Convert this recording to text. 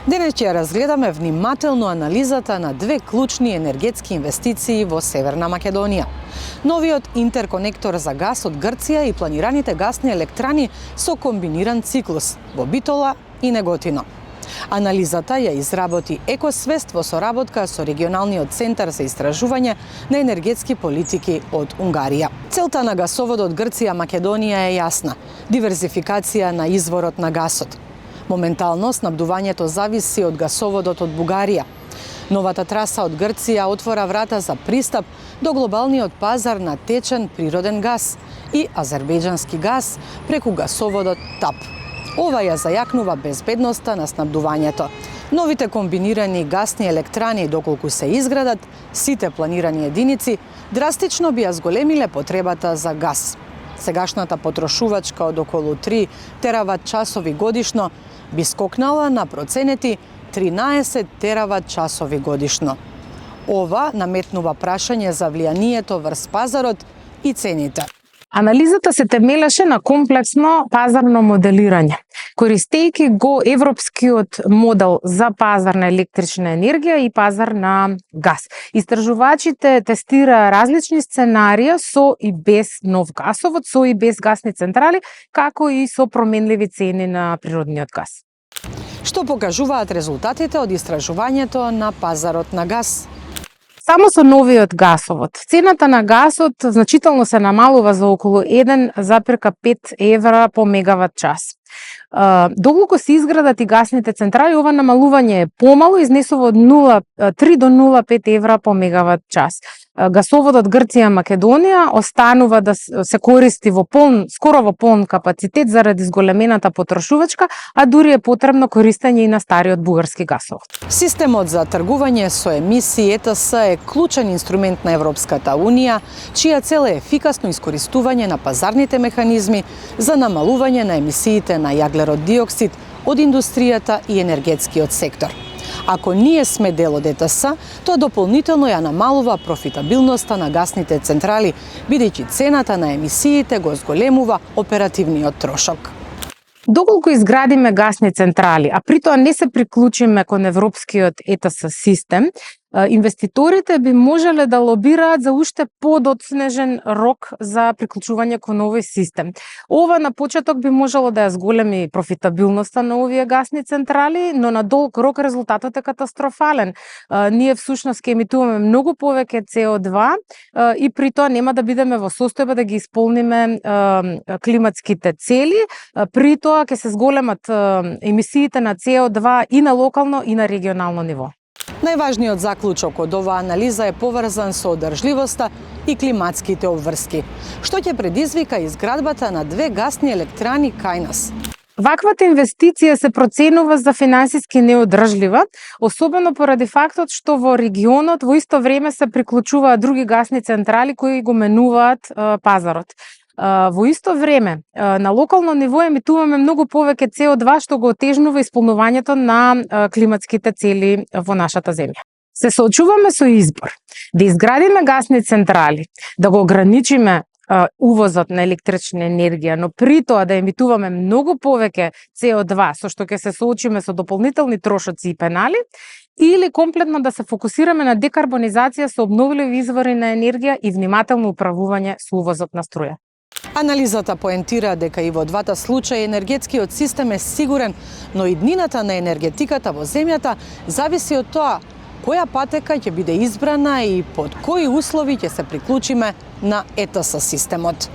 Денес ќе разгледаме внимателно анализата на две клучни енергетски инвестиции во Северна Македонија. Новиот интерконектор за гас од Грција и планираните гасни електрани со комбиниран циклус во Битола и Неготино. Анализата ја изработи Екосвест во соработка со регионалниот центар за истражување на енергетски политики од Унгарија. Целта на гасоводот Грција-Македонија е јасна – диверзификација на изворот на гасот. Моментално снабдувањето зависи од гасоводот од Бугарија. Новата траса од Грција отвора врата за пристап до глобалниот пазар на течен природен гас и азербејџански газ преку гасоводот ТАП. Ова ја зајакнува безбедноста на снабдувањето. Новите комбинирани гасни електрани, доколку се изградат, сите планирани единици, драстично би ја зголемиле потребата за газ. Сегашната потрошувачка од околу 3 терават часови годишно би скокнала на проценети 13 терават часови годишно. Ова наметнува прашање за влијанието врз пазарот и цените. Анализата се темелеше на комплексно пазарно моделирање, користејќи го европскиот модел за пазар на електрична енергија и пазар на газ. Истражувачите тестира различни сценарија со и без нов гасовод, со и без гасни централи, како и со променливи цени на природниот газ. Што покажуваат резултатите од истражувањето на пазарот на газ? Само со новиот гасовод, цената на гасот значително се намалува за околу 1,5 евра по мегават час. Доколку се изградат и гасните централи, ова намалување е помало, изнесува од 0,3 до 0,5 евра по мегават час. Гасоводот Грција-Македонија останува да се користи скоро во полн капацитет заради зголемената потрошувачка, а дури е потребно користење и на стариот бугарски гасовод. Системот за тргување со емисии ЕТС е клучен инструмент на Европската Унија, чија цел е ефикасно искористување на пазарните механизми за намалување на емисиите на јаглерод диоксид од индустријата и енергетскиот сектор. Ако ние сме дел од ЕТС, тоа дополнително ја намалува профитабилноста на гасните централи, бидејќи цената на емисиите го зголемува оперативниот трошок. Доколку изградиме гасни централи, а при тоа не се приклучиме кон европскиот ЕТС систем, инвеститорите би можеле да лобираат за уште подоцнежен рок за приклучување кон овој систем. Ова на почеток би можело да ја зголеми профитабилноста на овие гасни централи, но на долг рок резултатот е катастрофален. Ние всушност ќе емитуваме многу повеќе CO2 и при тоа нема да бидеме во состојба да ги исполниме климатските цели. При тоа ќе се зголемат емисиите на CO2 и на локално и на регионално ниво. Најважниот заклучок од оваа анализа е поврзан со одржливоста и климатските обврски, што ќе предизвика изградбата на две гасни електрани кај нас. Ваквата инвестиција се проценува за финансиски неодржлива, особено поради фактот што во регионот во исто време се приклучуваат други гасни централи кои го менуваат пазарот. Во исто време, на локално ниво емитуваме многу повеќе CO2 што го отежнува исполнувањето на климатските цели во нашата земја. Се соочуваме со избор да изградиме гасни централи, да го ограничиме увозот на електрична енергија, но при тоа да емитуваме многу повеќе CO2 со што ќе се соочиме со дополнителни трошоци и пенали, или комплетно да се фокусираме на декарбонизација со обновливи извори на енергија и внимателно управување со увозот на струја. Анализата поентира дека и во двата случаи енергетскиот систем е сигурен, но и иднината на енергетиката во земјата зависи од тоа која патека ќе биде избрана и под кои услови ќе се приклучиме на ЕТС системот.